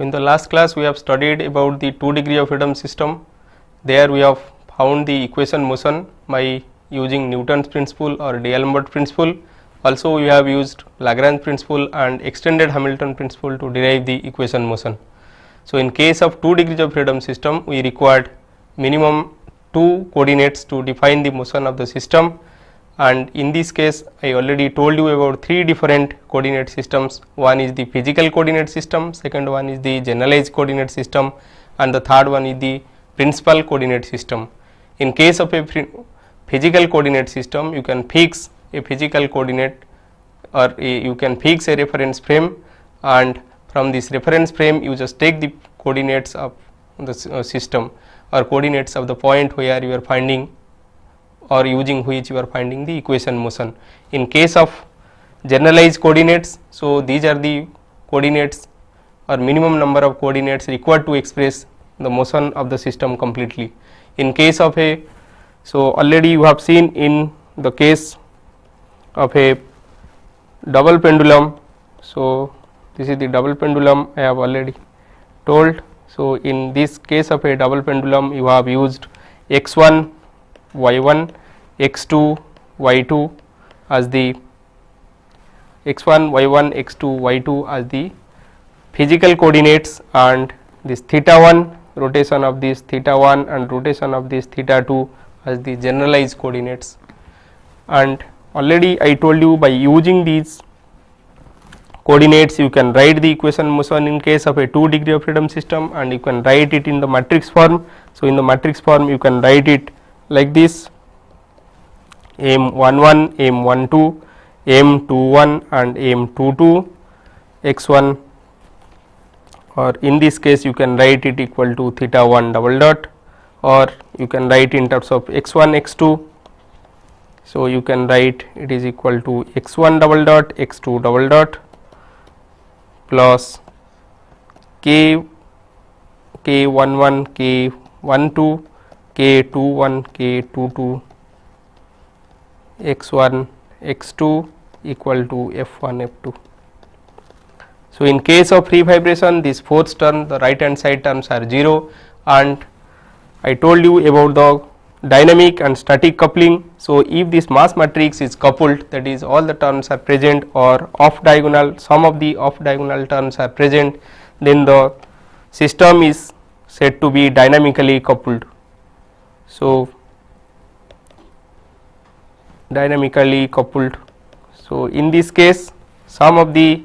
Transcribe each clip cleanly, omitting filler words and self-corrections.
In the last class we have studied about the 2 degree of freedom system. There we have found the equation motion by using Newton's principle or D'Alembert principle. Also we have used Lagrange principle and extended Hamilton principle to derive the equation motion. So in case of 2 degrees of freedom system, we required minimum 2 coordinates to define the motion of the system, and in this case I already told you about 3 different coordinate systems. One is the physical coordinate system, second one is the generalized coordinate system, and the third one is the principal coordinate system. In case of a physical coordinate system, you can fix a physical coordinate or you can fix a reference frame, and from this reference frame you just take the coordinates of the system or coordinates of the point where you are finding or using which you are finding the equation motion. In case of generalized coordinates, so these are the coordinates or minimum number of coordinates required to express the motion of the system completely. In case of a, so already you have seen in the case of a double pendulum, so this is the double pendulum I have already told. So in this case of a double pendulum, you have used x1 y1 x2 y2 as the x1 y1 x2 y2 as the physical coordinates, and this theta 1 rotation of this theta 1 and rotation of this theta 2 as the generalized coordinates. And already I told you by using these coordinates you can write the equation motion in case of a 2 degree of freedom system, and you can write it in the matrix form. So in the matrix form you can write it like this: m11 m12 m21 and m22 x1, or in this case you can write it equal to theta 1 double dot, or you can write in terms of x1 x2. So you can write it is equal to x1 double dot x2 double dot plus k k11 k12 k21 k22 x1 x2 equal to f1 f2. So in case of free vibration, this fourth term, the right hand side terms are 0, and I told you about the dynamic and static coupling. So if this mass matrix is coupled, that is all the terms are present, or off diagonal, some of the off diagonal terms are present, then the system is said to be dynamically coupled. So dynamically coupled. So in this case, some of the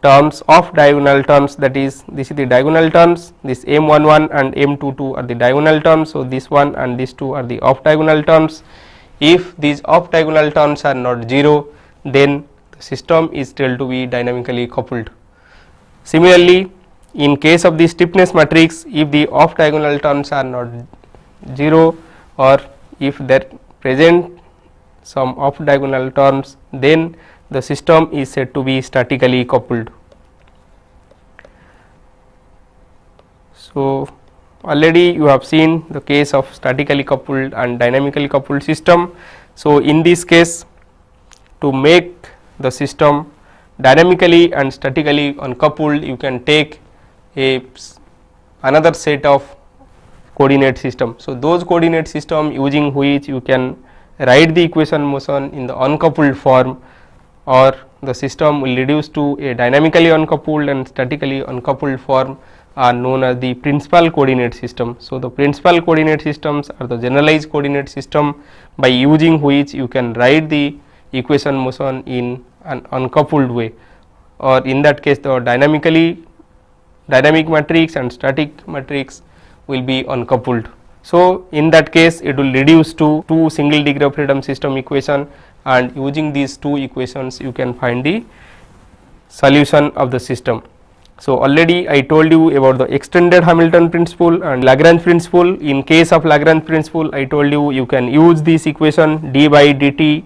terms off diagonal terms, that is this is the diagonal terms, this m11 and m22 are the diagonal terms. So this one and these two are the off diagonal terms. If these off diagonal terms are not 0, then the system is still to be dynamically coupled. Similarly, in case of the stiffness matrix, if the off diagonal terms are not 0, or if there present some off diagonal terms, then the system is said to be statically coupled. So already you have seen the case of statically coupled and dynamically coupled system. So in this case, to make the system dynamically and statically uncoupled, you can take another set of coordinate system. So those coordinate system using which you can write the equation motion in the uncoupled form, or the system will reduce to a dynamically uncoupled and statically uncoupled form, are known as the principal coordinate system. So the principal coordinate systems are the generalized coordinate system by using which you can write the equation motion in an uncoupled way, or in that case the dynamic matrix and static matrix will be uncoupled. So in that case it will reduce to 2 single degree of freedom system equation, and using these 2 equations you can find the solution of the system. So already I told you about the extended Hamilton principle and Lagrange principle. In case of Lagrange principle, I told you you can use this equation d by dt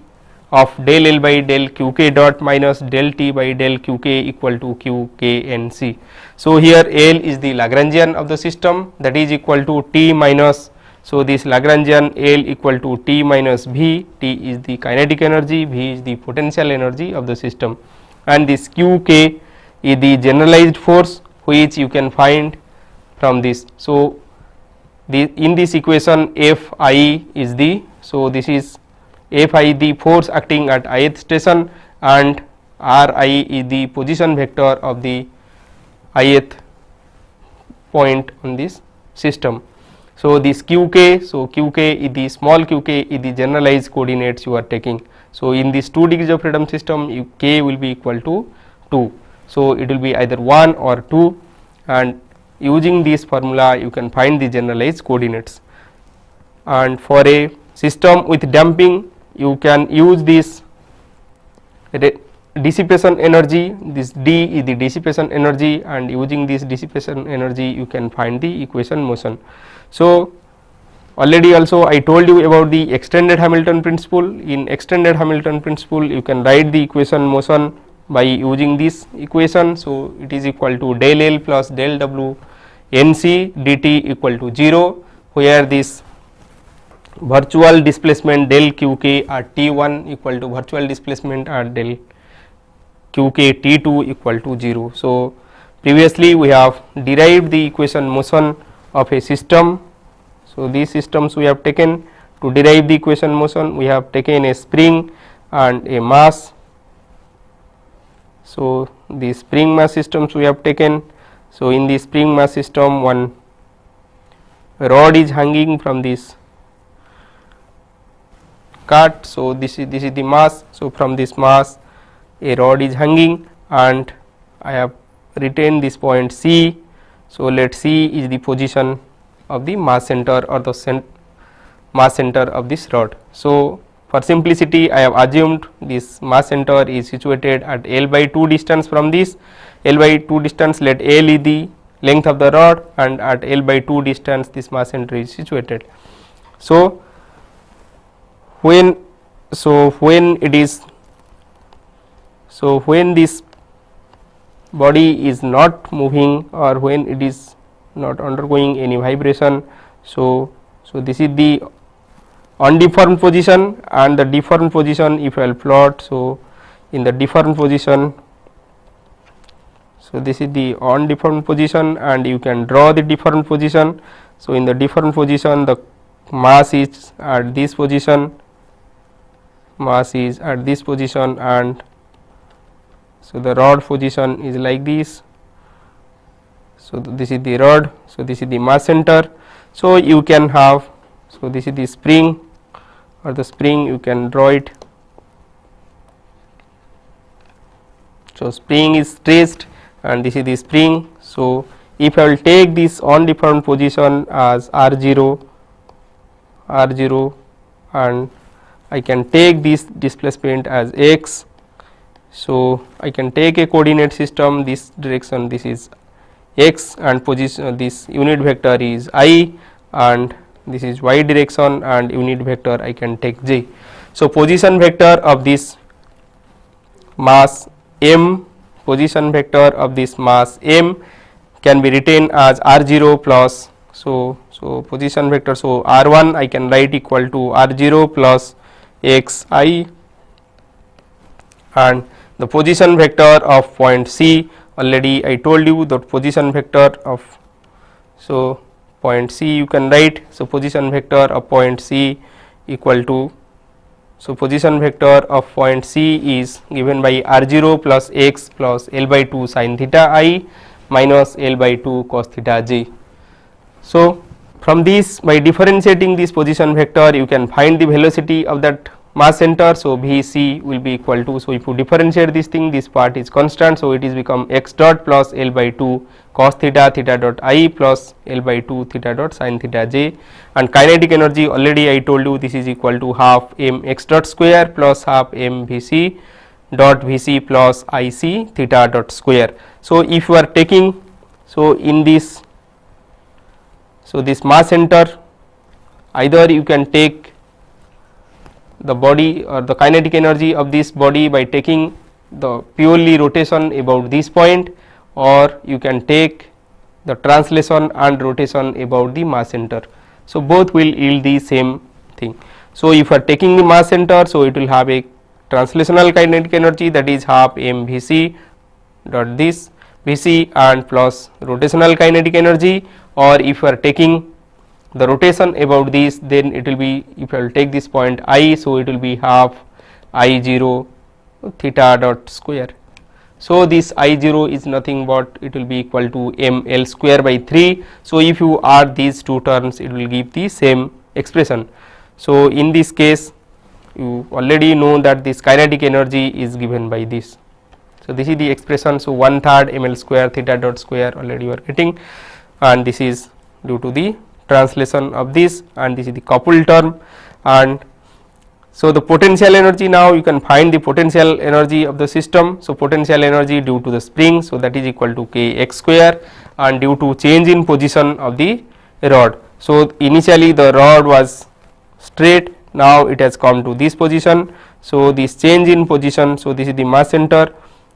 of del L by del qk dot minus del T by del qk equal to qknc. So here L is the Lagrangian of the system, that is equal to T minus, so this Lagrangian L equal to T minus V. T is the kinetic energy, V is the potential energy of the system, and this qk is the generalized force which you can find from this. So in this equation Fi is the, so this is Fi the force acting at ith station, and Ri is the position vector of the ith point on this system. So this Qk, so Qk is the small qk is the generalized coordinates you are taking. So in this 2 degrees of freedom system, k will be equal to 2. So it will be either 1 or 2, and using this formula you can find the generalized coordinates. And for a system with damping, you can use this dissipation energy, this d is the dissipation energy, and using this dissipation energy you can find the equation motion. So already also I told you about the extended Hamilton principle. In extended Hamilton principle, you can write the equation motion by using this equation. So it is equal to del L plus del W NC dt equal to 0, where this virtual displacement del Qk at T1 equal to virtual displacement at del Qk T2 equal to 0. So previously we have derived the equation motion of a system. So these systems we have taken. To derive the equation motion, we have taken a spring and a mass. So the spring mass systems we have taken. So in the spring mass system, one rod is hanging from this cart. So this is the mass. So from this mass a rod is hanging, and I have written this point C. So let C is the position of the mass center, or the mass center of this rod. So for simplicity, I have assumed this mass center is situated at L by 2 distance from this. L by 2 distance, let L is the length of the rod, and at L by 2 distance this mass center is situated. So when it is, so when this body is not moving, or when it is not undergoing any vibration, so this is the undeformed position, and the deformed position if I will plot. So in the deformed position, so this is the undeformed position, and you can draw the deformed position. So in the deformed position, the mass is at this position, and so the rod position is like this. So this is the rod, so this is the mass center. So you can have, so this is the spring, or the spring, you can draw it. So spring is stretched, and this is the spring. So if I will take this undeformed position as r0, and I can take this displacement as x. So I can take a coordinate system, this direction, this is x, and position, this unit vector is I, and this is y direction, and unit vector I can take j. So position vector of this mass m, position vector of this mass m can be written as r0 plus, so position vector, so r1 I can write equal to r0 plus xi, and the position vector of point C, already I told you that position vector of, so point C you can write. So position vector of point C equal to, so position vector of point C is given by r0 plus x plus L by 2 sin theta I minus L by 2 cos theta j. So from this, by differentiating this position vector, you can find the velocity of that mass center. So Vc will be equal to, so if you differentiate this thing, this part is constant, so it is become x dot plus L by 2 cos theta theta dot I plus L by 2 theta dot sin theta j, and kinetic energy already I told you this is equal to half m x dot square plus half m Vc dot Vc plus Ic theta dot square. So if you are taking, so in this, so this mass center, either you can take the body or the kinetic energy of this body by taking the purely rotation about this point, or you can take the translation and rotation about the mass center. So both will yield the same thing. So if you are taking the mass center, so it will have a translational kinetic energy, that is half m Vc dot this, Vc and plus rotational kinetic energy, or if you are taking the rotation about this, then it will be, if I will take this point I, so it will be half I 0 theta dot square. So this I 0 is nothing but it will be equal to m L square by 3. So if you add these two terms, it will give the same expression. So in this case you already know that this kinetic energy is given by this. So this is the expression. So 1/3 m L square theta dot square already you are getting, and this is due to the translation of this, and this is the coupled term. And so the potential energy, now you can find the potential energy of the system. So potential energy due to the spring, so that is equal to k x square, and due to change in position of the rod. So initially the rod was straight, now it has come to this position. So this change in position, so this is the mass center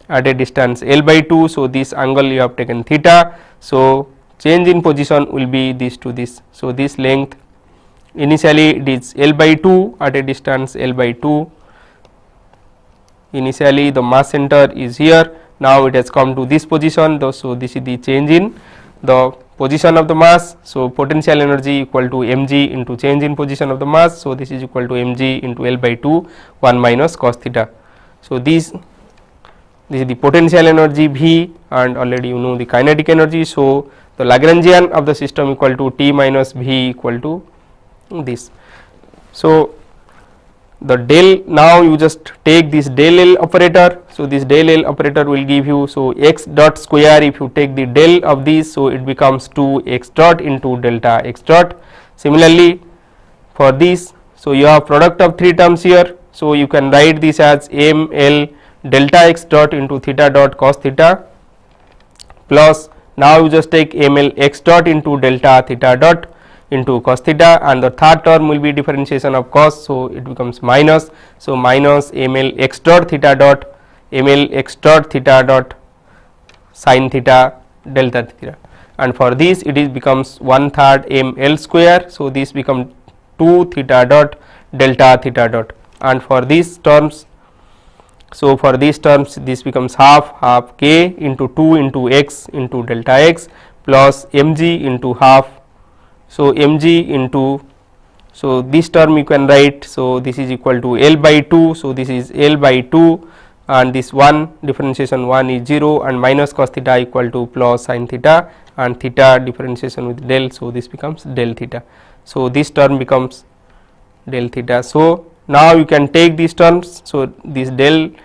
at a distance L by 2. So this angle you have taken theta. So change in position will be this to this. So this length initially it is L by 2 at a distance L by 2. Initially the mass center is here, now it has come to this position. So this is the change in the position of the mass. So potential energy equal to mg into change in position of the mass. So this is equal to mg into L by 2 1 minus cos theta. So this is the potential energy V, and already you know the kinetic energy. So the Lagrangian of the system equal to T minus V equal to this. So the del, now you just take this del L operator. So this del L operator will give you, so x dot square, if you take the del of this, so it becomes 2 x dot into delta x dot. Similarly for this, so you have product of 3 terms here. So you can write this as m L delta x dot into theta dot cos theta, plus now you just take m L x dot into delta theta dot into cos theta, and the third term will be differentiation of cos. So it becomes minus, so minus m L x dot theta dot m L x dot theta dot sin theta delta theta, and for this it is becomes 1/3 m L square. So this become 2 theta dot delta theta dot, and for these terms, so for these terms this becomes half k into 2 into x into delta x plus mg into half. So mg into, so this term you can write, so this is equal to L by 2. So this is L by 2, and this 1 differentiation 1 is 0, and minus cos theta equal to plus sin theta, and theta differentiation with del. So this becomes del theta. So this term becomes del theta. So now you can take these terms. So this delta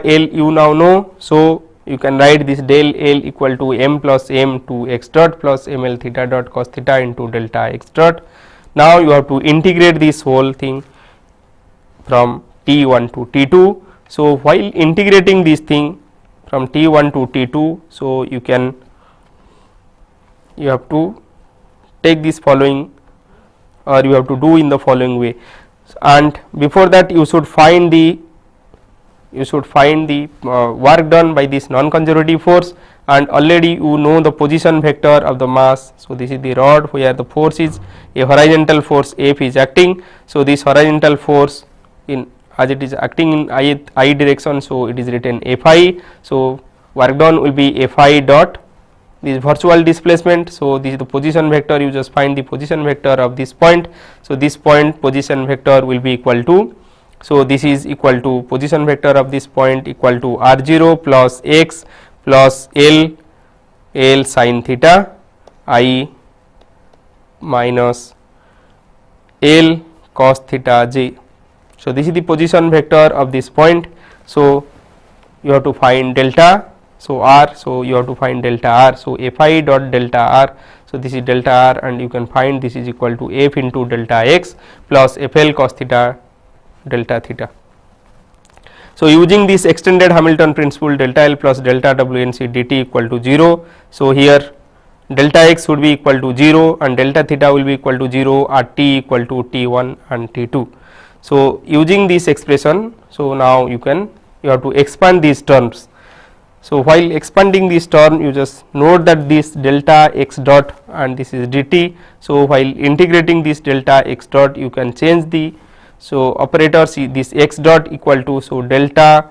L you now know. So you can write this del L equal to m plus m to x dot plus m L theta dot cos theta into delta x dot. Now you have to integrate this whole thing from T1 to T2. So while integrating this thing from T1 to T2, so you have to take this following, or you have to do in the following way. And before that you should find the work done by this non-conservative force, and already you know the position vector of the mass. So this is the rod where the force is a horizontal force F is acting. So this horizontal force, in as it is acting in I direction, so it is written Fi. So work done will be Fi dot this virtual displacement. So this is the position vector, you just find the position vector of this point. So this point position vector will be equal to, so this is equal to position vector of this point equal to r0 plus x plus L sin theta I minus L cos theta j. So this is the position vector of this point. So you have to find delta, so r, so you have to find delta r. So Fi dot delta r, so this is delta r, and you can find this is equal to F into delta x plus Fl cos theta delta theta. So using this extended Hamilton principle, delta L plus delta Wnc dt equal to 0. So here delta x would be equal to 0 and delta theta will be equal to 0 at t equal to T1 and T2. So using this expression, so now you have to expand these terms. So while expanding this term, you just note that this delta x dot and this is dt. So while integrating this delta x dot, you can change the, so operator, see this x dot equal to, so delta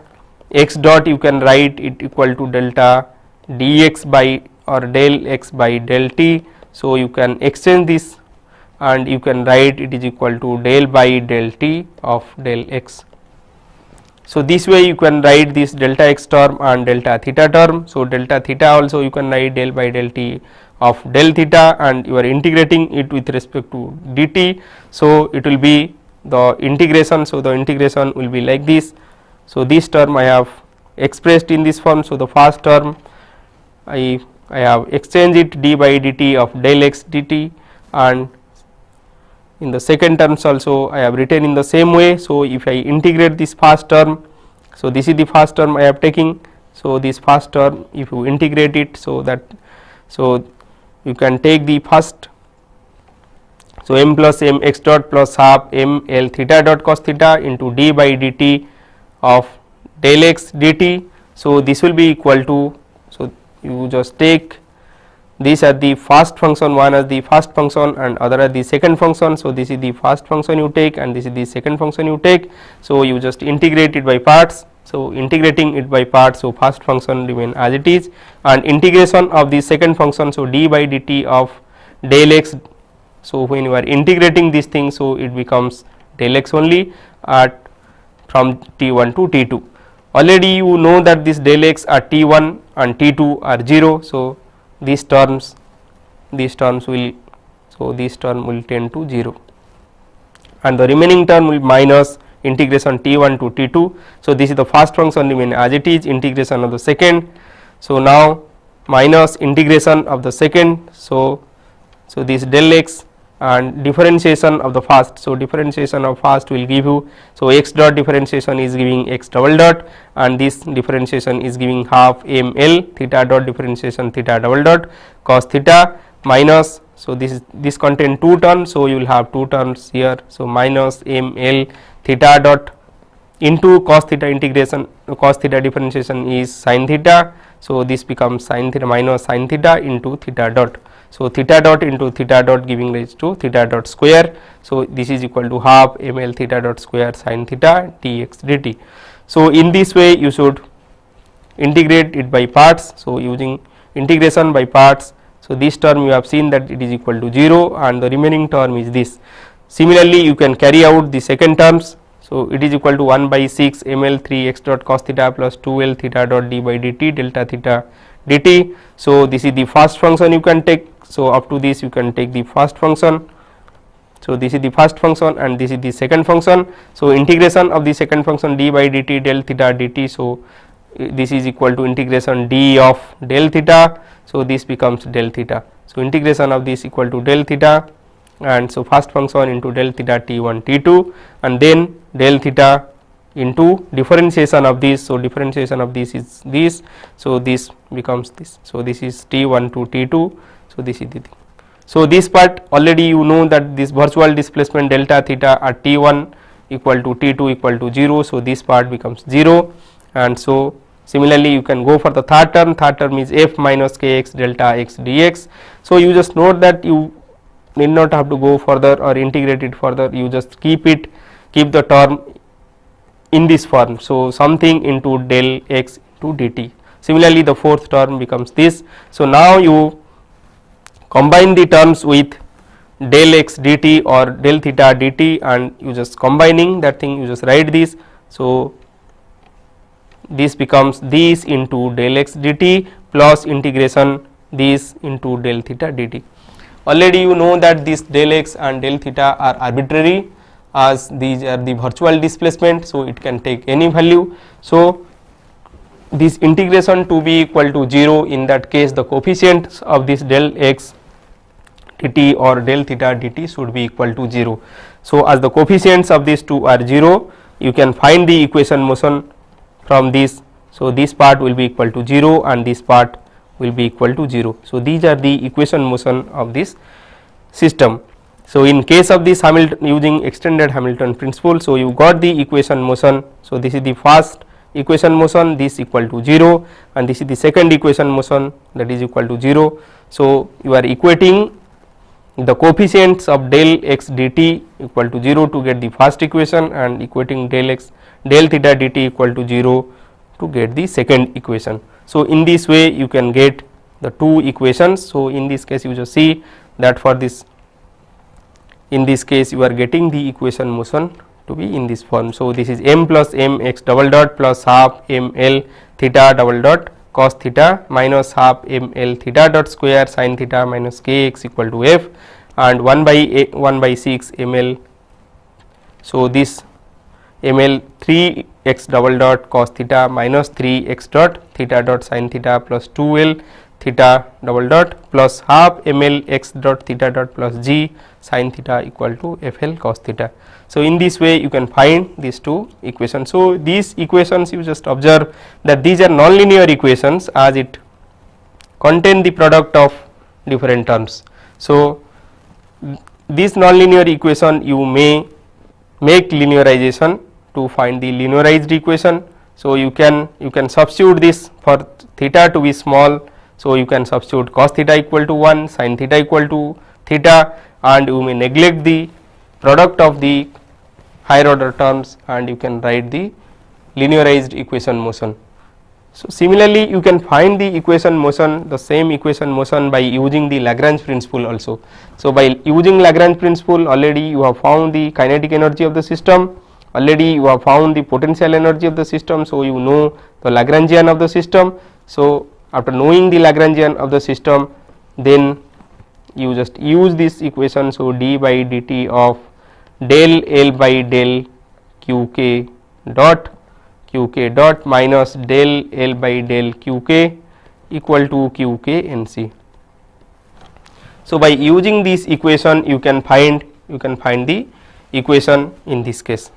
x dot you can write it equal to delta dx by or del x by del t. So, you can exchange this and you can write it is equal to del by del t of del x. So, this way you can write this delta x term and delta theta term. So, delta theta also you can write del by del t of del theta and you are integrating it with respect to dt. So, it will be the integration. So, the integration will be like this. So, this term I have expressed in this form. So, the first term I have exchanged it d by dt of del x dt, and in the second terms also I have written in the same way. So, if I integrate this first term, so this is the first term I have taken. So, this first term if you integrate it, so that so you can take the first. So, m plus m x dot plus half m l theta dot cos theta into d by dt of del x dt. So, this will be equal to, so you just take these are the first function, one as the first function and other as the second function. So, this is the first function you take and this is the second function you take. So, you just integrate it by parts. So, integrating it by parts, so first function remain as it is and integration of the second function. So, d by dt of del x. So, when you are integrating this thing, so it becomes del x only at from t1 to t2. Already you know that this del x at t1 and t2 are 0. So, these terms will, so this term will tend to 0 and the remaining term will minus integration t1 to t2. So, this is the first function remain as it is, integration of the second. So, now minus integration of the second. So, this del x and differentiation of the first. So, differentiation of first will give you, so x dot differentiation is giving x double dot and this differentiation is giving half m l theta dot differentiation theta double dot cos theta minus. So, this contain two terms. So, you will have two terms here. So, minus m l theta dot into cos theta integration, cos theta differentiation is sin theta. So, this becomes sin theta minus sin theta into theta dot. So, theta dot into theta dot giving rise to theta dot square. So, this is equal to half m l theta dot square sin theta dx dt. So, in this way you should integrate it by parts. So, using integration by parts. So, this term you have seen that it is equal to 0 and the remaining term is this. Similarly, you can carry out the second terms. So, it is equal to 1 by 6 m l 3 x dot cos theta plus 2 l theta dot d by dt delta theta dt. So, this is the first function you can take. So, up to this you can take the first function. So, this is the first function and this is the second function. So, integration of the second function d by dt del theta dt. So, this is equal to integration d of del theta. So, this becomes del theta. So, integration of this equal to del theta and so first function into del theta t1 t2 and then del theta into differentiation of this. So, differentiation of this is this. So, this becomes this. So, this is t1 to t2. So, this is the thing. So, this part already you know that this virtual displacement delta theta at t1 equal to t2 equal to 0. So, this part becomes 0 and so similarly you can go for the third term is f minus kx delta x dx. So, you just note that you need not have to go further or integrate it further, you just keep the term in this form. So, something into del x to dt. Similarly, the fourth term becomes this. So, now you combine the terms with del x dt or del theta dt and you just combining that thing, you just write this. So, this becomes this into del x dt plus integration this into del theta dt. Already you know that this del x and del theta are arbitrary as these are the virtual displacement. So, it can take any value. So, this integration to be equal to 0, in that case the coefficients of this del x dt or del theta dt should be equal to 0. So, as the coefficients of these two are 0, you can find the equation motion from this. So, this part will be equal to 0 and this part will be equal to 0. So, these are the equation motion of this system. So, in case of this Hamilton using extended Hamilton principle, so you got the equation motion. So, this is the first equation motion, this equal to 0 and this is the second equation motion, that is equal to 0. So, you are equating the coefficients of del x dt equal to 0 to get the first equation and equating del theta dt equal to 0 to get the second equation. So, in this way you can get the two equations. So, in this case you just see that for this, in this case you are getting the equation motion to be in this form. So, this is m plus m x double dot plus half m l theta double dot cos theta minus half m l theta dot square sin theta minus k x equal to f, and 1 by 6 m l. So, this m l 3 x double dot cos theta minus 3 x dot theta dot sin theta plus 2 l theta double dot plus half m l x dot theta dot plus g sin theta equal to f l cos theta. So, in this way you can find these two equations. So, these equations you just observe that these are nonlinear equations as it contain the product of different terms. So, this nonlinear equation you may make linearization to find the linearized equation. So, you can substitute this for theta to be small. So, you can substitute cos theta equal to 1, sin theta equal to theta, and you may neglect the product of the higher order terms and you can write the linearized equation motion. So, similarly you can find the equation motion, the same equation motion by using the Lagrange principle also. So, by using Lagrange principle already you have found the kinetic energy of the system, already you have found the potential energy of the system. So, you know the Lagrangian of the system. So, after knowing the Lagrangian of the system, then you just use this equation. So, d by dt of del L by del qk dot minus del L by del qk equal to qk nc. So, by using this equation you can find the equation in this case.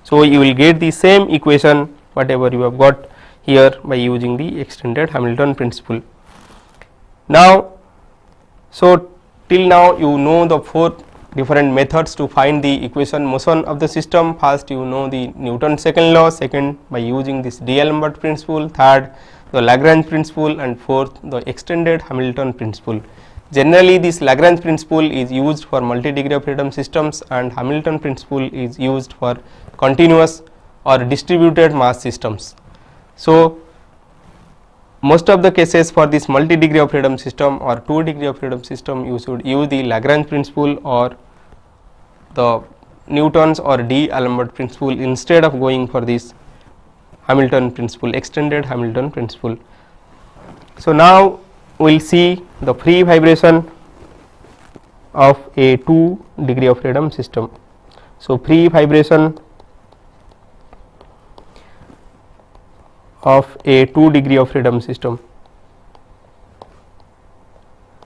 So, you will get the same equation whatever you have got here by using the extended Hamilton principle. Now, so till now you know the four different methods to find the equation motion of the system. First you know the Newton's second law, second by using this D'Alembert principle, third the Lagrange principle, and fourth the extended Hamilton principle. Generally this Lagrange principle is used for multi-degree of freedom systems and Hamilton principle is used for continuous or distributed mass systems. So, most of the cases for this multi-degree of freedom system or 2 degree of freedom system you should use the Lagrange principle or the Newton's or D'Alembert principle instead of going for this Hamilton principle, extended Hamilton principle. So, now we will see the free vibration of a 2 degree of freedom system. So, free vibration of a 2 degree of freedom system.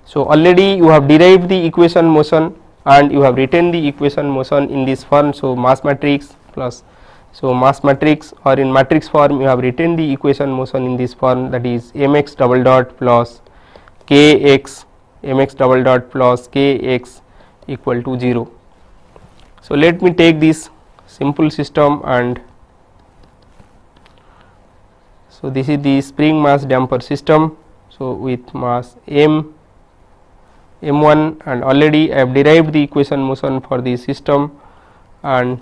So, already you have derived the equation motion and you have written the equation motion in this form. So, mass matrix plus, so mass matrix or in matrix form you have written the equation motion in this form, that is mx double dot plus kx mx double dot plus kx equal to 0. So, let me take this simple system, and so this is the spring mass damper system. So, with mass m1, and already I have derived the equation motion for the system, and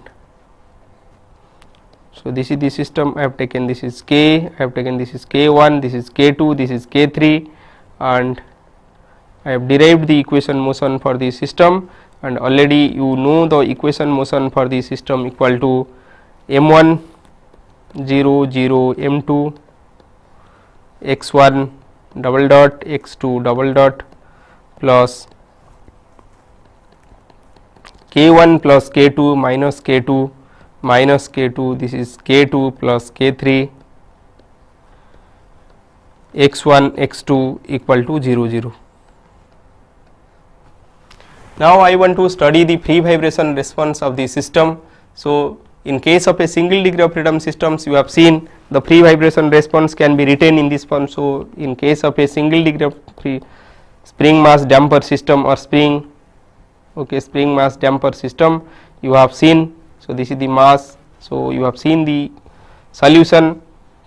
so this is the system I have taken, this is k, I have taken this is k1, this is k2, this is k3, and I have derived the equation motion for the system, and already you know the equation motion for the system equal to m1 0 0 m2 x1 double dot x2 double dot plus k1 plus k2 minus k2 minus k2, this is k2 plus k3 x1 x2 equal to 0 0. Now, I want to study the free vibration response of the system. So, in case of a single degree of freedom systems, you have seen the free vibration response can be written in this form. So, in case of a single degree of free spring mass damper system or spring mass damper system, you have seen. So, this is the mass. So, you have seen the solution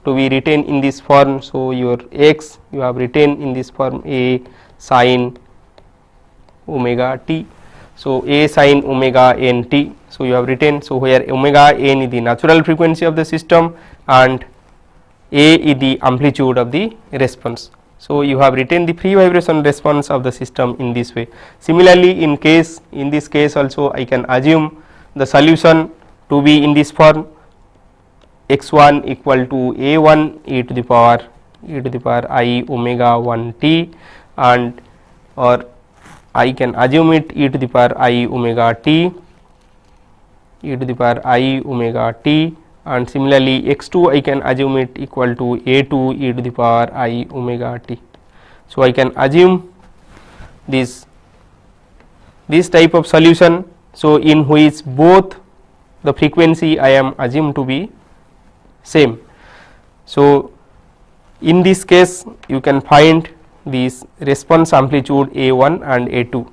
to be written in this form. So, your x you have written in this form a sin omega t. So, a sin omega n t. So, you have written. So, where omega n is the natural frequency of the system and A is the amplitude of the response. So, you have written the free vibration response of the system in this way. Similarly, in this case also I can assume the solution to be in this form, x1 equal to a1 e to the power I omega 1 t, and or I can assume it e to the power I omega t, and similarly x2 I can assume it equal to a2 e to the power I omega t. So, I can assume this type of solution. So, in which both the frequency I am assumed to be same. So, in this case you can find this response amplitude A1 and A2.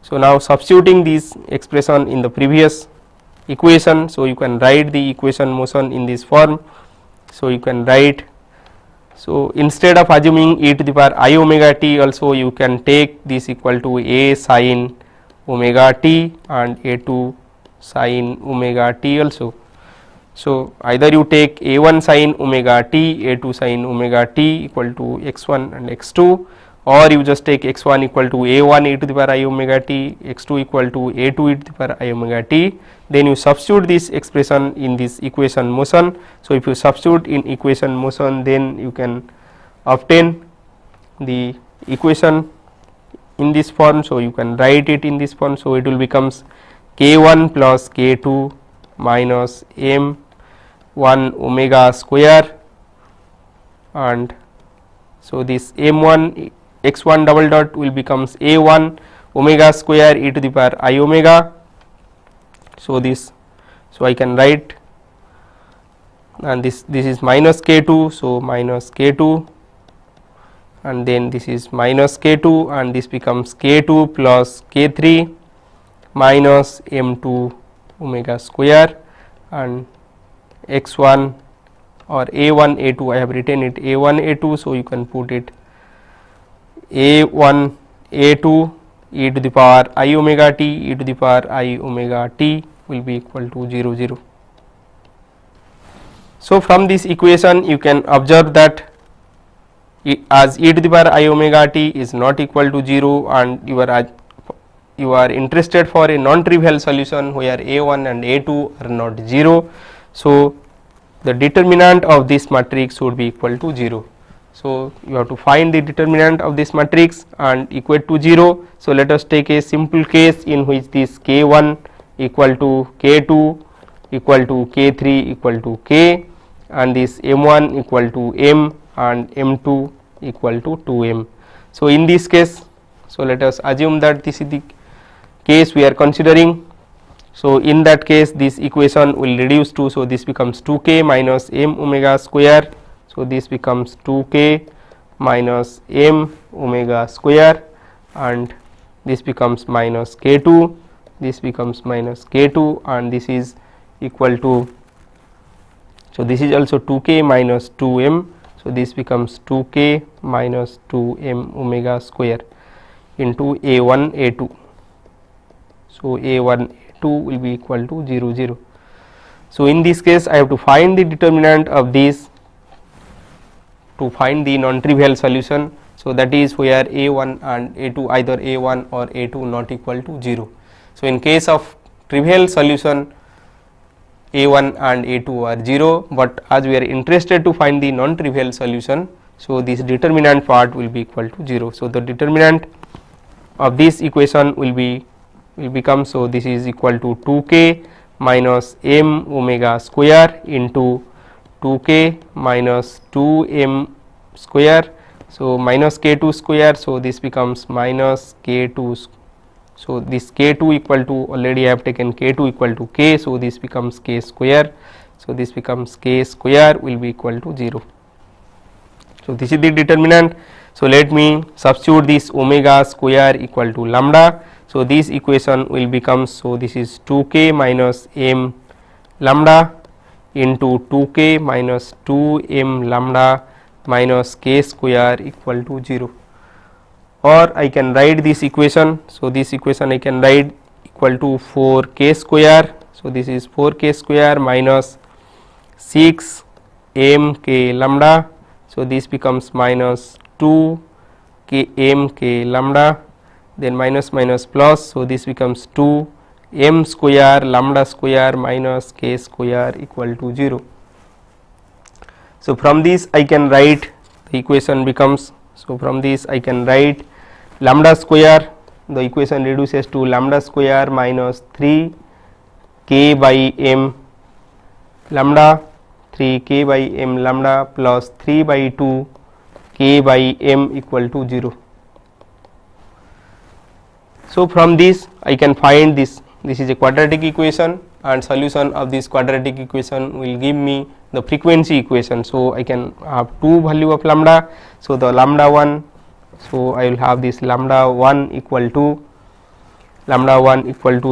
So, now substituting this expression in the previous equation. So, you can write the equation motion in this form. So, you can write, so instead of assuming e to the power I omega t, also you can take this equal to a sin omega t and a2 sin omega t also. So, either you take a1 sin omega t, a2 sin omega t equal to x1 and x2, or you just take x1 equal to a1 e to the power I omega t, x2 equal to a2 e to the power I omega t, then you substitute this expression in this equation motion. So, if you substitute in equation motion, then you can obtain the equation in this form. So, you can write it in this form. So, it will becomes k1 plus k2 minus m 1 omega square, and so this m1 x1 double dot will becomes a1 omega square e to the power I omega. So, so I can write, and this is minus k2. So, minus k2, and then this is minus k2, and this becomes k2 plus k3 minus m2 omega square, and x1 or a1 a2 I have written it a1 a2. So, you can put it a1 a2 e to the power I omega t e to the power I omega t will be equal to 0 0. So, from this equation you can observe that as e to the power I omega t is not equal to 0, and you are interested for a non-trivial solution where a1 and a2 are not 0. So, the determinant of this matrix should be equal to 0. So, you have to find the determinant of this matrix and equate to 0. So, let us take a simple case in which this k1 equal to k2 equal to k3 equal to k, and this m1 equal to m and m2 equal to 2m. So, in this case, so let us assume that this is the case we are considering. So, in that case this equation will reduce to, so this becomes 2k minus m omega square. So, this becomes 2k minus m omega square, and this becomes minus k2, this becomes minus k2, and this is equal to, so this is also 2k minus 2m. So, this becomes 2k minus 2m omega square into a1 a2. So, a1 a2 will be equal to 0 0. So, in this case I have to find the determinant of this to find the non-trivial solution. So, that is where a1 and a2, either a1 or a2 not equal to 0. So, in case of trivial solution a1 and a2 are 0, but as we are interested to find the non-trivial solution, so this determinant part will be equal to 0. So, the determinant of this equation will become, so this is equal to 2k minus m omega square into 2k minus 2m square. So, minus k2 square. So, this becomes minus k2. So, this k2 equal to, already I have taken k2 equal to k. So, this becomes k square. So, this becomes k square will be equal to 0. So, this is the determinant. So, let me substitute this omega square equal to lambda. So, this equation will become, so this is 2k minus m lambda into 2k minus 2m lambda minus k square equal to 0, or I can write this equation. So, this equation I can write equal to 4k square. So, this is 4k square minus 6 m k lambda. So, this becomes minus 2 k m k lambda, then minus minus plus. So, this becomes 2 m square lambda square minus k square equal to 0. So, from this I can write the equation becomes, so from this I can write lambda square, the equation reduces to lambda square minus 3 k by m lambda, 3 k by m lambda plus 3 by 2 k by m equal to 0. So, from this I can find this is a quadratic equation, and solution of this quadratic equation will give me the frequency equation. So, I can have two value of lambda. So, the lambda 1, so I will have this lambda 1 equal to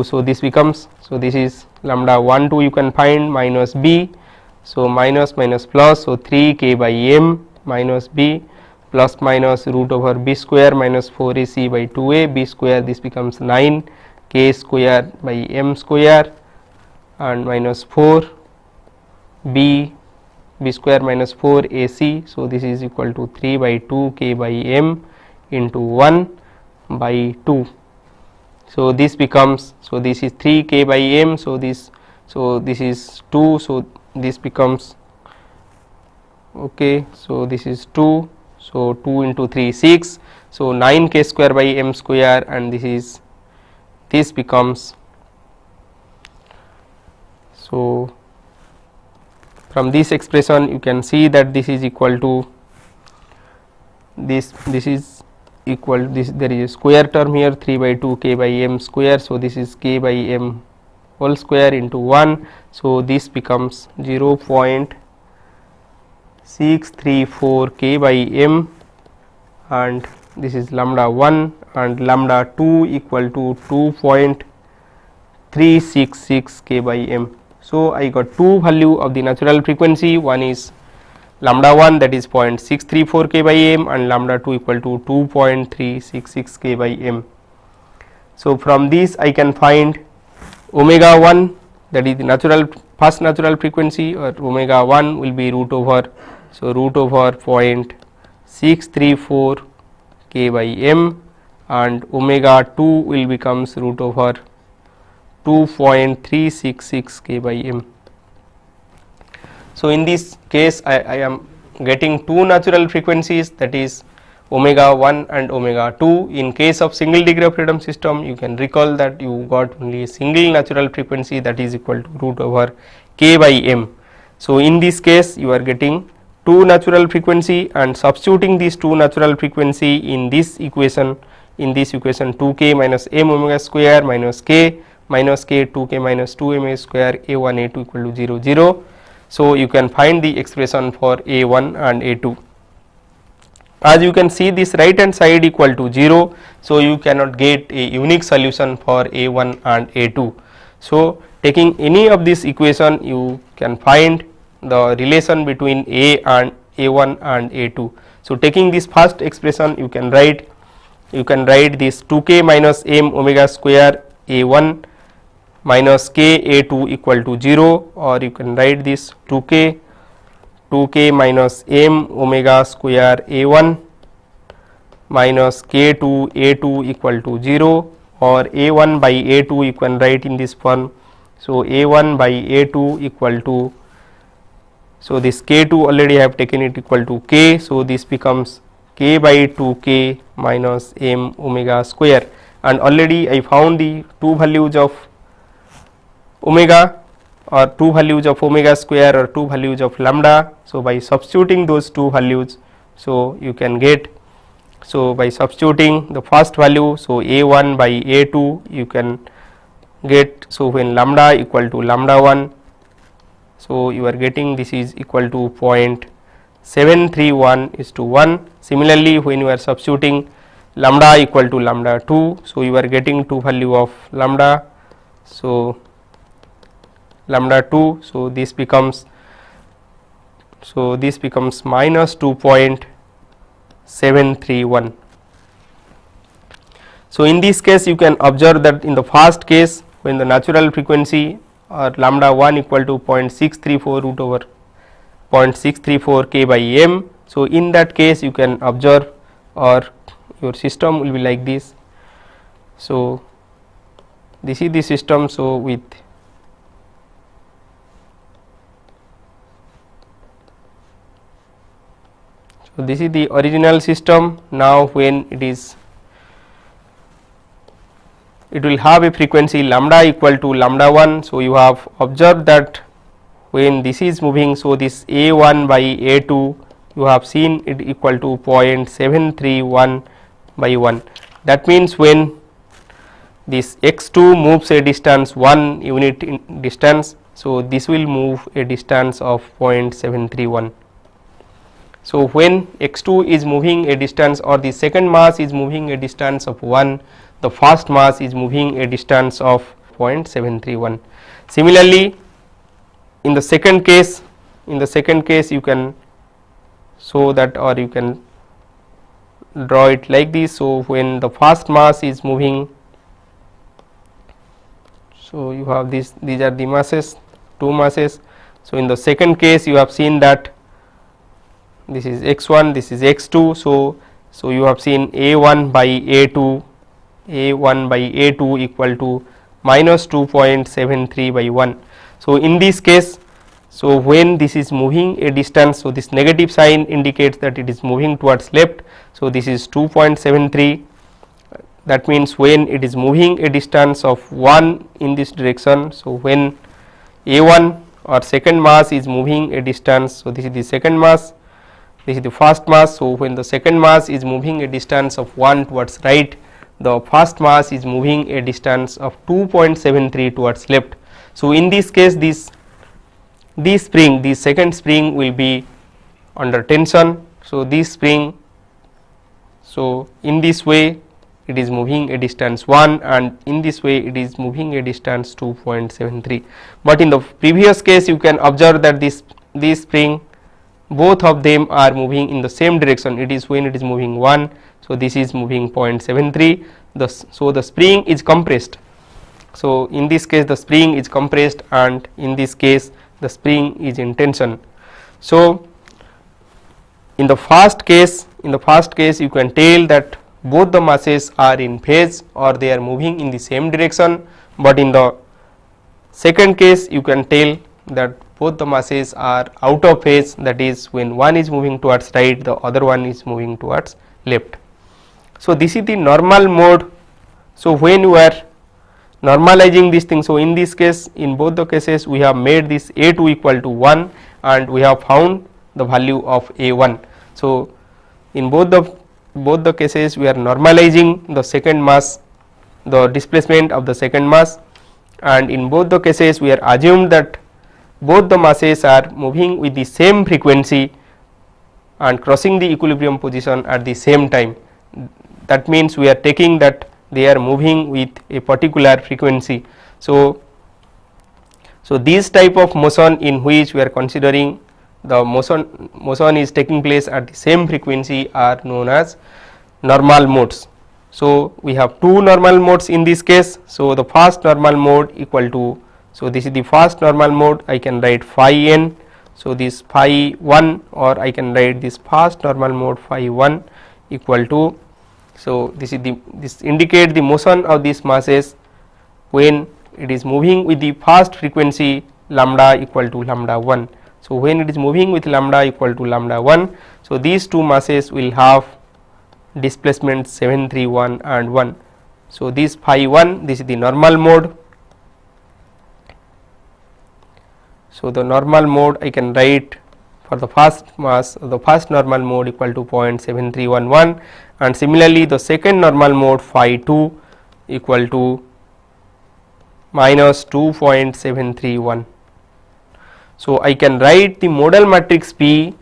so this becomes, so this is lambda 1 2 you can find minus b. So, minus minus plus, so 3 k by m minus b plus minus root over b square minus 4 ac by 2a b square, this becomes 9 k square by m square and minus 4 b square minus 4 ac. So, this is equal to 3 by 2 k by m into 1 by 2. So, this becomes, so this is 3 k by m. So, this is 2. So, this becomes okay. So, this is 2. So, 2 into 3 6. So, 9 k square by m square, and this becomes, so from this expression you can see that this is equal to this is equal, this there is a square term here 3 by 2 k by m square. So, this is k by m whole square into 1. So, this becomes 0.634 k by m, and this is lambda 1 and lambda 2 equal to 2.366 k by m. So, I got two value of the natural frequency, one is lambda 1 that is 0.634 k by m and lambda 2 equal to 2.366 k by m. So, from this I can find omega 1, that is the first natural frequency, or omega 1 will be root over, so root over 0.634 k by m, and omega 2 will becomes root over 2.366 k by m. So, in this case I am getting two natural frequencies, that is omega 1 and omega 2. In case of single degree of freedom system, you can recall that you got only a single natural frequency, that is equal to root over k by m. So, in this case you are getting two natural frequency, and substituting these two natural frequency in this equation, 2k minus m omega square minus k 2k minus 2 m square a1 a2 equal to 0 0. So, you can find the expression for a1 and a2. As you can see, this right hand side equal to 0. So, you cannot get a unique solution for a1 and a2. So, taking any of this equation, you can find the relation between a1 and a2. So, taking this first expression, you can write this 2k minus m omega square a1 minus k a2 equal to 0, or you can write this 2k minus m omega square a1 minus k2 a2 equal to 0, or a1 by a2 you can write in this form. So, a1 by a2 equal to, so this k2 already I have taken it equal to k. So, this becomes k by 2k minus m omega square, and already I found the two values of omega, or two values of omega square, or two values of lambda. So, by substituting those two values, so you can get, so by substituting the first value, so a1 by a2 you can get, so when lambda equal to lambda 1, so you are getting this is equal to 0.731 is to 1. Similarly, when you are substituting lambda equal to lambda 2, so you are getting two value of lambda, so lambda 2, so this becomes minus 2.731. So, in this case you can observe that in the first case, when the natural frequency or lambda 1 equal to 0.634 root over 0.634 K by m. So, in that case you can observe, or your system will be like this. So, this is the system. So, with this is the original system. Now, when it will have a frequency lambda equal to lambda 1. So, you have observed that when this is moving, so this a 1 by a 2 you have seen it equal to 0.731 by 1. That means, when this x 2 moves a distance 1 unit in distance, so this will move a distance of 0.731. So, when x 2 is moving a distance, or the second mass is moving a distance of 1, the first mass is moving a distance of 0.731. Similarly, in the second case, you can show that, or you can draw it like this. So, when the first mass is moving, so you have these are the masses, two masses. So, in the second case you have seen that this is x 1, this is x 2. So, you have seen a 1 by a 2, equal to minus 2.73 by 1. So, in this case, so when this is moving a distance, so this negative sign indicates that it is moving towards left. So, this is 2.73. That means, when it is moving a distance of 1 in this direction. So, when a 1 or second mass is moving a distance, so this is the second mass, this is the first mass. So, when the second mass is moving a distance of 1 towards right, the first mass is moving a distance of 2.73 towards left. So, in this case, this spring, the second spring will be under tension. So, this spring, so in this way it is moving a distance 1, and in this way it is moving a distance 2.73. But in the previous case you can observe that this spring, both of them are moving in the same direction. It is when it is moving 1. So, this is moving 0.73. So, the spring is compressed. So, in this case the spring is compressed, and in this case the spring is in tension. So, in the first case you can tell that both the masses are in phase, or they are moving in the same direction. But in the second case you can tell that both the masses are out of phase, that is, when one is moving towards right, the other one is moving towards left. So, this is the normal mode. So, when you are normalizing this thing, so in this case, in both the cases we have made this a 2 equal to 1, and we have found the value of a 1. So, in both the cases we are normalizing the second mass, the displacement of the second mass, and in both the cases we are assumed that both the masses are moving with the same frequency and crossing the equilibrium position at the same time. That means, we are taking that they are moving with a particular frequency. So, this type of motion in which we are considering the motion is taking place at the same frequency are known as normal modes. So, we have two normal modes in this case. So, the first normal mode equal to, so this is the first normal mode, I can write phi n. So, this phi 1, or I can write this first normal mode phi 1 equal to, so this indicate the motion of these masses when it is moving with the first frequency lambda equal to lambda 1. So, when it is moving with lambda equal to lambda 1, so these two masses will have displacement 731 and 1. So, this phi 1, this is the normal mode. So, the normal mode I can write for the first mass, the first normal mode equal to 0.7311, and similarly the second normal mode phi 2 equal to minus 2.731. So, I can write the modal matrix P,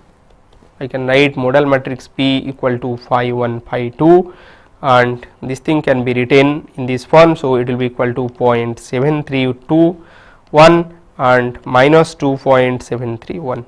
I can write modal matrix P equal to phi 1 phi 2, and this thing can be written in this form. So, it will be equal to 0.7321 and minus 2.731.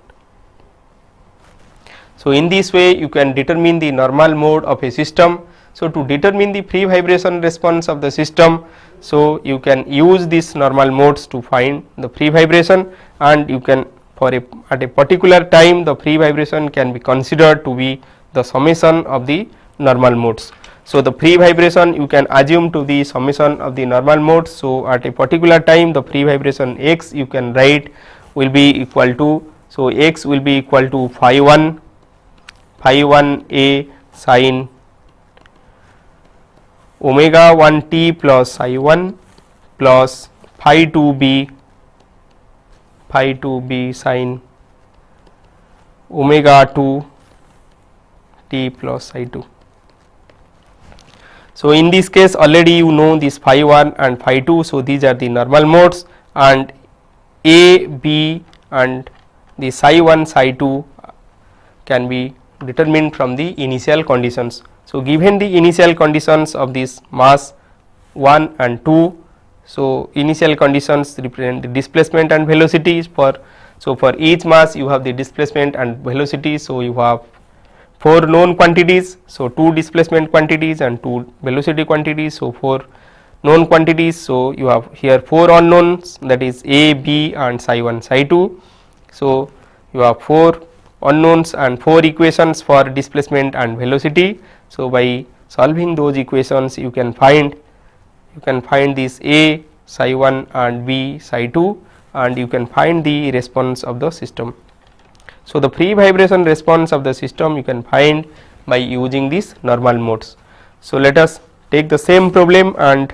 So, in this way you can determine the normal mode of a system. So, to determine the free vibration response of the system, so you can use these normal modes to find the free vibration, and you can at a particular time the free vibration can be considered to be the summation of the normal modes. So, the free vibration you can assume to the summation of the normal modes. So, at a particular time the free vibration x you can write will be equal to, so x will be equal to phi 1 a sin omega 1 t plus psi 1 plus phi 2 b sin omega 2 t plus psi 2. So, in this case already you know this phi 1 and phi 2. So, these are the normal modes, and a, b and the psi 1 psi 2 can be determined from the initial conditions. So, given the initial conditions of this mass 1 and 2, so initial conditions represent the displacement and velocities for, so for each mass you have the displacement and velocity. So, you have 4 known quantities, so 2 displacement quantities and 2 velocity quantities. So, 4 known quantities. So, you have here 4 unknowns, that is a, b and psi 1 psi 2. So, you have 4 unknowns and 4 equations for displacement and velocity. So, by solving those equations you can find this a psi 1 and b psi 2, and you can find the response of the system. So, the free vibration response of the system you can find by using these normal modes. So, let us take the same problem, and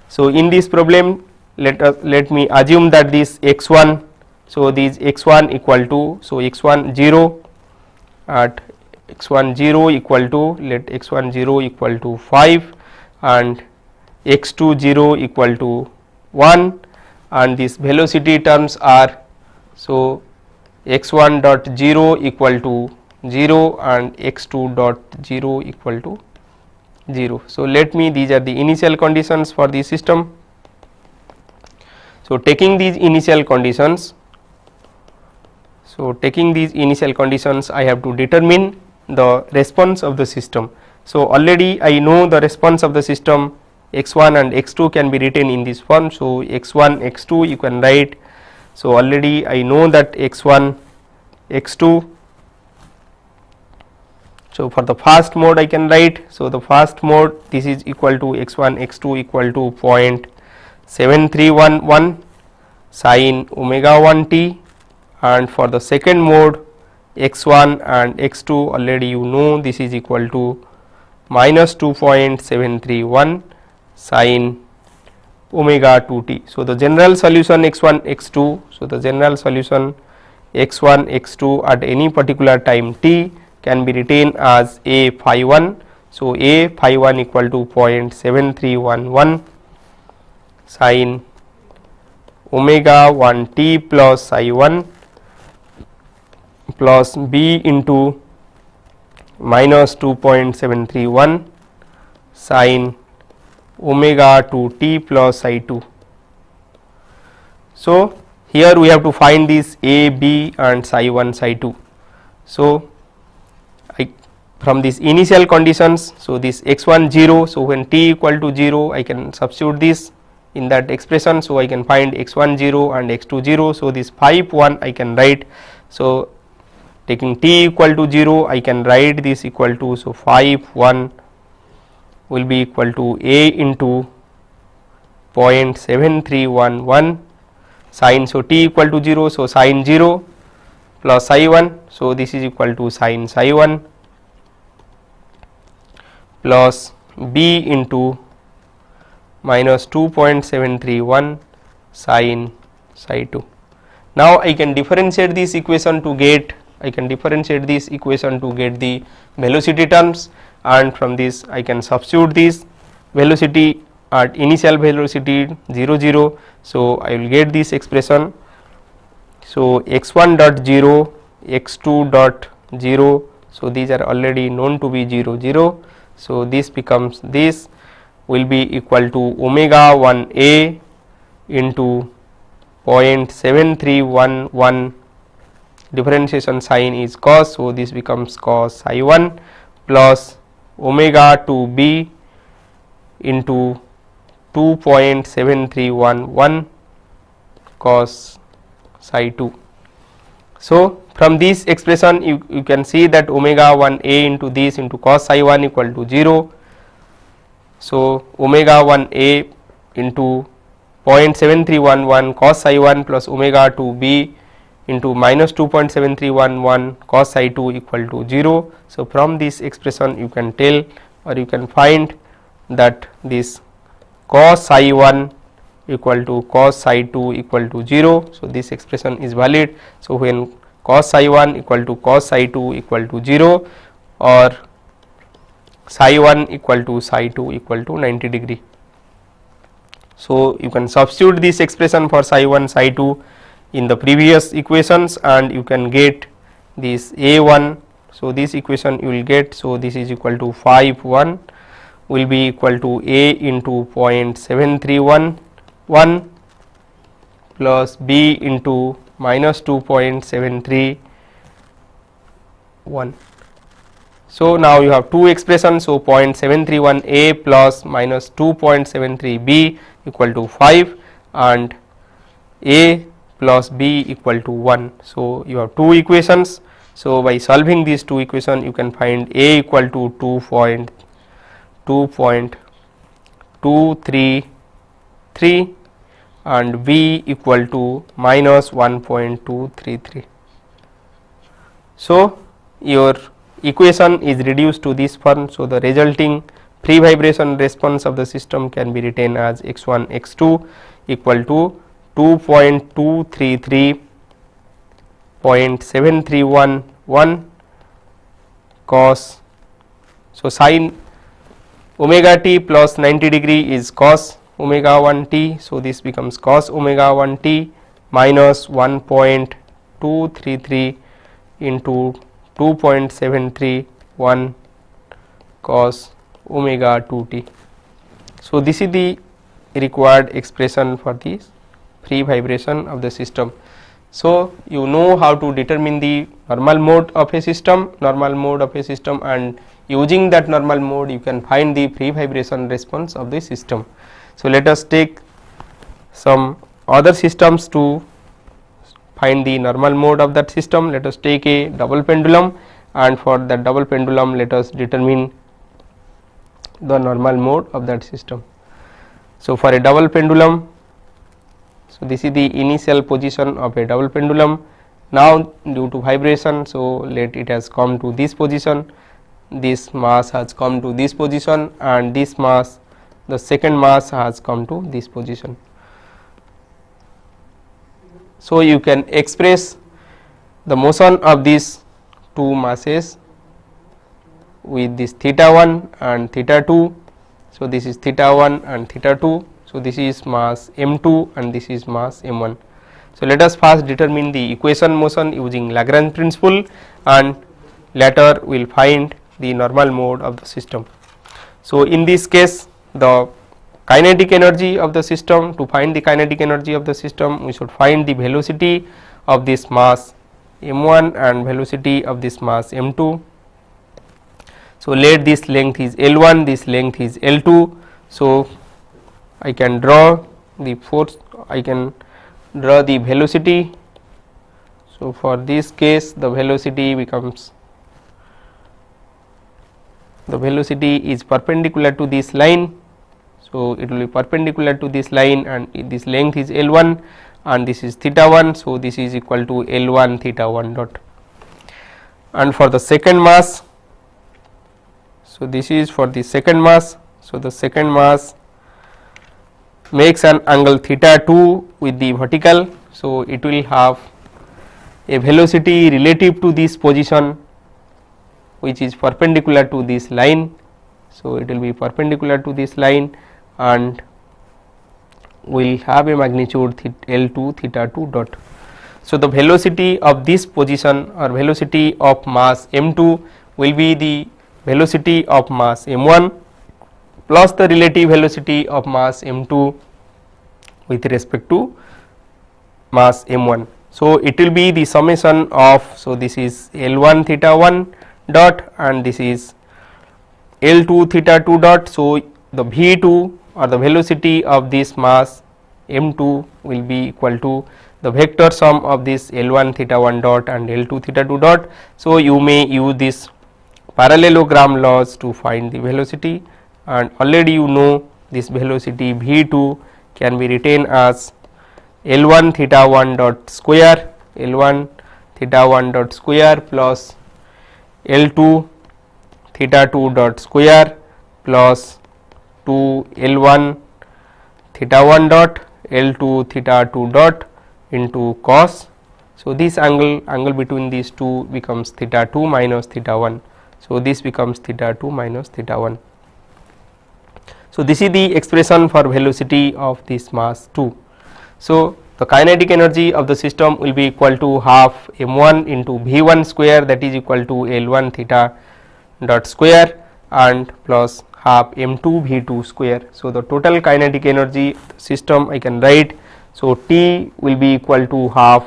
so in this problem let me assume that this x 1, so this x 1 equal to, so x 1 0 at x 1 0 equal to, let x 1 0 equal to 5 and x 2 0 equal to 1, and these velocity terms are, so x 1 dot 0 equal to 0 and x 2 dot 0 equal to 0. So, let me, these are the initial conditions for the system. So, taking these initial conditions, I have to determine the response of the system. So, already I know the response of the system, x 1 and x 2 can be written in this form. So, x 1 x 2 you can write. So, already I know that x 1 x 2. So, for the first mode I can write, so the first mode this is equal to x 1 x 2 equal to 0.7311 sin omega 1 t, and for the second mode x 1 and x 2 already you know this is equal to minus 2.731 sin omega 2 t. So, the general solution x 1 x 2, so the general solution x 1 x 2 at any particular time t can be written as a phi 1. So, a phi 1 equal to 0.7311 sin omega 1 t plus psi 1 plus b into minus 2.731 sin omega 2 t plus psi 2. So, here we have to find this a, b and psi 1 psi 2. So, from these initial conditions, so this x 1 0, so when t equal to 0 I can substitute this in that expression. So, I can find x 1 0 and x 2 0. So, this phi 1 I can write. So, taking t equal to 0 I can write this equal to, so phi 1 will be equal to a into 0.7311 sin, so t equal to 0, so sin 0 plus psi 1. So, this is equal to sin psi 1 plus b into minus 2.731 sin psi 2. Now, I can differentiate this equation to get, the velocity terms, and from this I can substitute this velocity at initial velocity 0 0. So, I will get this expression. So, x 1 dot 0, x 2 dot 0. So, these are already known to be 0 0. So, this becomes, this will be equal to omega 1 a into 0.7311, differentiation sign is cos. So, this becomes cos psi 1 plus omega 2 b into 2.7311 cos psi 2. So from this expression you can see that omega 1 a into this into cos psi 1 equal to 0. So omega 1 a into 0.7311 cos psi 1 plus omega 2 b into minus 2.7311 cos psi 2 equal to 0. So from this expression you can tell or you can find that this cos psi 1 equal to cos psi 2 equal to 0. So this expression is valid. So when cos psi 1 equal to cos psi 2 equal to 0 or psi 1 equal to psi 2 equal to 90 degree. So you can substitute this expression for psi 1 psi 2 in the previous equations and you can get this a1. So this equation you will get, so this is equal to 5 1 will be equal to a into 0.7311 plus b into minus 2.731. So now you have two expressions, so 0.731 a plus minus 2.73 b equal to 5 and a plus b equal to 1. So you have two equations. So by solving these two equations you can find a equal to 2.233 and b equal to minus 1.233. So your equation is reduced to this form. So the resulting free vibration response of the system can be written as x1 x2 equal to 2.233 0.7311 cos. So sin omega t plus 90 degree is cos omega 1 t. So this becomes cos omega 1 t minus 1.233 into 2.731 cos omega 2 t. So this is the required expression for this free vibration of the system. So you know how to determine the normal mode of a system, and using that normal mode you can find the free vibration response of the system. So let us take some other systems to find the normal mode of that system. Let us take a double pendulum, and for that double pendulum let us determine the normal mode of that system. So for a double pendulum, so this is the initial position of a double pendulum. Now due to vibration, so let it has come to this position, this mass has come to this position, and this mass, the second mass has come to this position. So you can express the motion of these two masses with this theta 1 and theta 2. So this is theta 1 and theta 2. So this is mass m2 and this is mass m1. So let us first determine the equation motion using Lagrange principle, and later we will find the normal mode of the system. So in this case, the kinetic energy of the system, to find the kinetic energy of the system we should find the velocity of this mass m1 and velocity of this mass m2. So let this length is L1, this length is L2. So I can draw the force, I can draw the velocity. So for this case the velocity becomes, the velocity is perpendicular to this line. So it will be perpendicular to this line, and this length is L1 and this is theta 1. So this is equal to L1 theta 1 dot. And for the second mass, so this is for the second mass. So the second mass makes an angle theta 2 with the vertical. So it will have a velocity relative to this position which is perpendicular to this line. So it will be perpendicular to this line and will have a magnitude L2 theta 2 dot. So the velocity of this position or velocity of mass m2 will be the velocity of mass m1 plus the relative velocity of mass m2 with respect to mass m1. So it will be the summation of, so this is L1 theta 1 dot and this is L2 theta 2 dot. So the V2 or the velocity of this mass m2 will be equal to the vector sum of this L1 theta 1 dot and L2 theta 2 dot. So, you may use this parallelogram laws to find the velocity, and already you know this velocity V2 can be written as L1 theta 1 dot square, L1 theta 1 dot square plus L2 theta 2 dot square plus 2 L1 theta 1 dot L2 theta 2 dot into cos. So, this angle between these two becomes theta 2 minus theta 1. So, this becomes theta 2 minus theta 1. So, this is the expression for velocity of this mass 2. So, the kinetic energy of the system will be equal to half m1 into v1 square, that is equal to L1 theta dot square, and plus half m2 v2 square. So, the total kinetic energy of the system I can write. So, T will be equal to half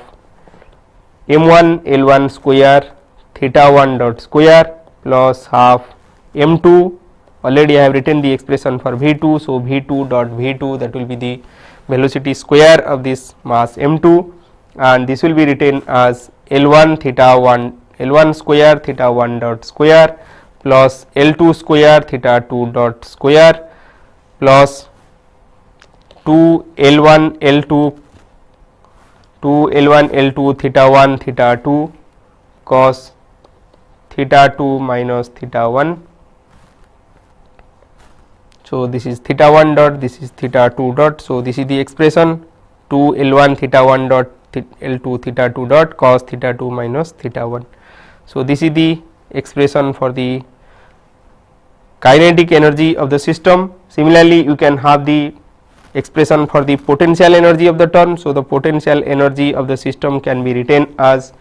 m1 L1 square theta 1 dot square plus half m2, already I have written the expression for v2. So, v2 dot v2, that will be the velocity square of this mass m2, and this will be written as L1 theta 1 L1 square theta 1 dot square plus L2 square theta 2 dot square plus 2 L1 L2 theta 1 theta 2 cos theta 2 minus theta 1. So, this is theta 1 dot, this is theta 2 dot. So, this is the expression 2 L1 theta 1 dot L2 theta 2 dot cos theta 2 minus theta 1. So, this is the expression for the kinetic energy of the system. Similarly, you can have the expression for the potential energy of the turn. So, the potential energy of the system can be written as,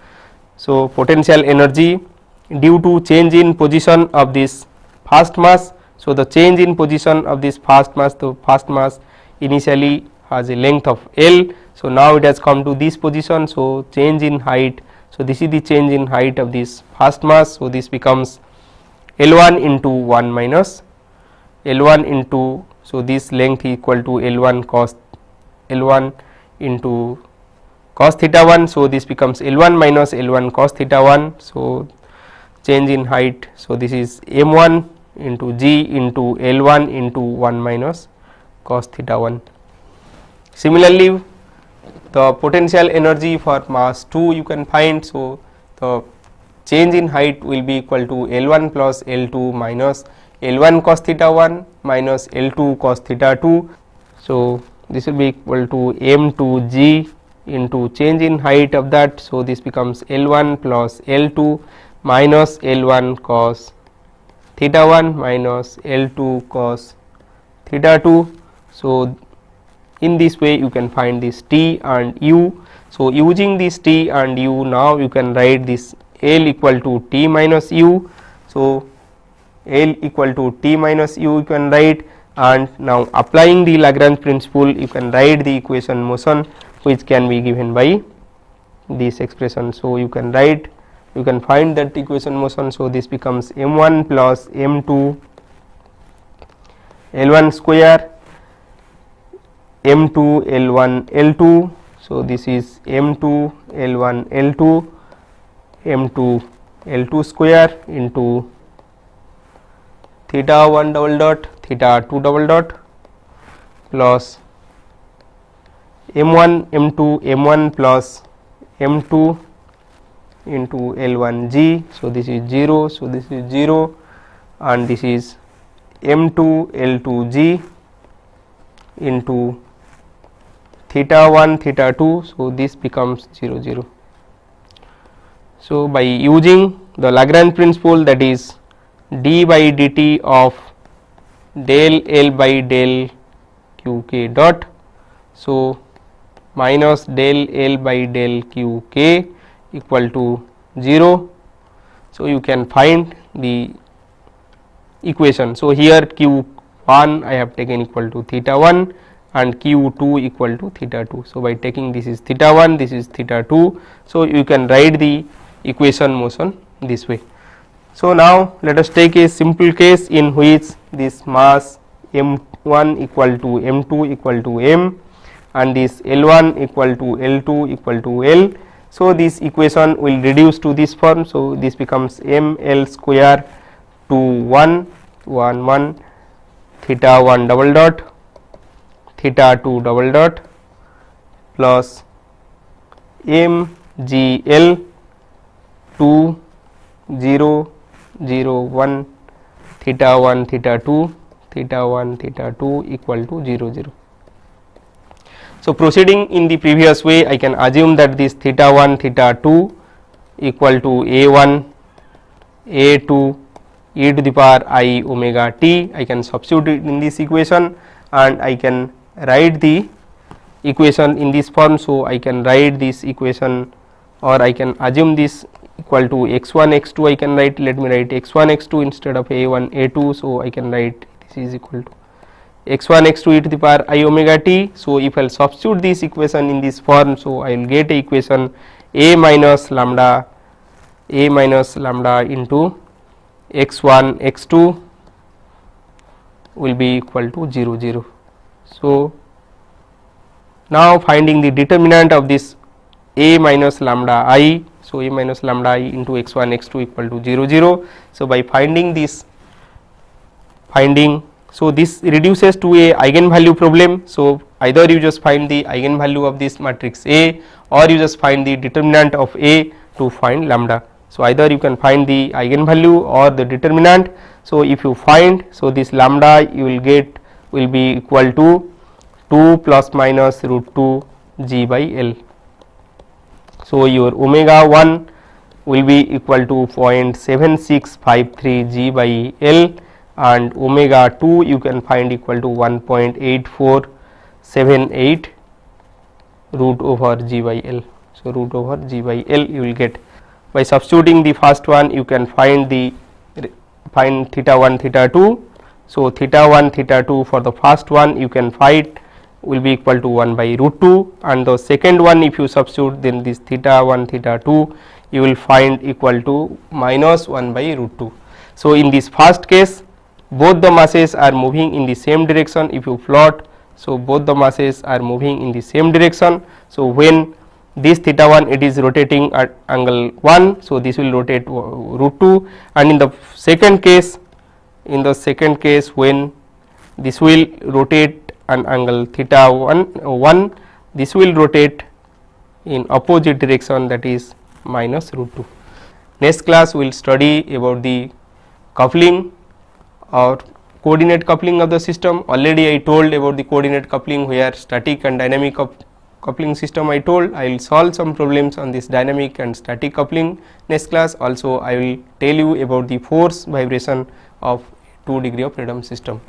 so potential energy due to change in position of this fast mass. So, the change in position of this fast mass, the fast mass initially has a length of L. So, now it has come to this position. So, change in height. So, this is the change in height of this fast mass. So, this becomes L1 into 1 minus L1 into, so this length equal to L1 cos L1 into cos theta 1. So, this becomes L1 minus L1 cos theta 1. So, change in height. So, this is m1 into g into L1 into 1 minus cos theta 1. Similarly, the potential energy for mass 2 you can find. So, the change in height will be equal to L1 plus L2 minus L1 cos theta 1 minus L2 cos theta 2. So, this will be equal to m2 g into change in height of that. So, this becomes L1 plus L2 minus L1 cos theta 1 minus L2 cos theta 2. So, in this way you can find this T and U. So, using this T and U, now you can write this L equal to T minus U. So, L equal to T minus U you can write, and now applying the Lagrange principle you can write the equation motion, which can be given by this expression. So, you can write, you can find that equation motion. So, this becomes m1 plus m2 L1 square m2 L1 L2. So, this is m2 L1 L2 m2 L2 square into theta 1 double dot theta 2 double dot plus m1 m2 m1 plus m2 into L1 g. So, this is 0. So, this is 0 and this is m2 L2 g into theta 1 theta 2. So, this becomes 0 0. So, by using the Lagrange principle, that is d by dt of del L by del q k dot, so minus del L by del q k equal to 0. So, you can find the equation. So, here q1 I have taken equal to theta 1 and q2 equal to theta 2. So, by taking this is theta 1, this is theta 2. So, you can write the equation motion this way. So, now let us take a simple case in which this mass m1 equal to m2 equal to m, and this L1 equal to L2 equal to L. So this equation will reduce to this form. So this becomes ml square to 1 1 1 theta 1 double dot theta 2 double dot plus mgl 2 0 0 1 theta 1 theta 2 theta 1 theta 2 equal to 0 0. So proceeding in the previous way, I can assume that this theta 1 theta 2 equal to a1 a2 e to the power I omega t. I can substitute it in this equation and I can write the equation in this form. So I can write this equation, or I can assume this equal to x1 x2. I can write, let me write x1 x2 instead of a1 a2. So I can write this is equal to x1 x2 e to the power I omega t. So if I will substitute this equation in this form, so I will get a equation a minus lambda into x1 x2 will be equal to 0 0. So now finding the determinant of this a minus lambda I. So a minus lambda I into x1 x2 equal to 0 0. So by finding this so this reduces to a eigenvalue problem. So either you just find the eigenvalue of this matrix A, or you just find the determinant of A to find lambda. So either you can find the eigenvalue or the determinant. So if you find, so this lambda you will get will be equal to 2 plus minus root 2 g by L. So your omega 1 will be equal to 0.7653 g by L, and omega 2 you can find equal to 1.8478 root over g by L. So root over g by L you will get. By substituting the first one, you can find theta 1 theta 2. So theta 1 theta 2 for the first one you can find will be equal to 1 by root 2, and the second one if you substitute, then this theta 1 theta 2 you will find equal to minus 1 by root 2. So in this first case, both the masses are moving in the same direction. If you plot, so both the masses are moving in the same direction. So when this theta 1 it is rotating at angle 1, so this will rotate root 2, and in the second case when this will rotate an angle theta 1 this will rotate in opposite direction, that is minus root 2. Next class we will study about the coupling or coordinate coupling of the system. Already I told about the coordinate coupling, where static and dynamic coupling system I told. I will solve some problems on this dynamic and static coupling next class. Also I will tell you about the force vibration of 2 degree of freedom system.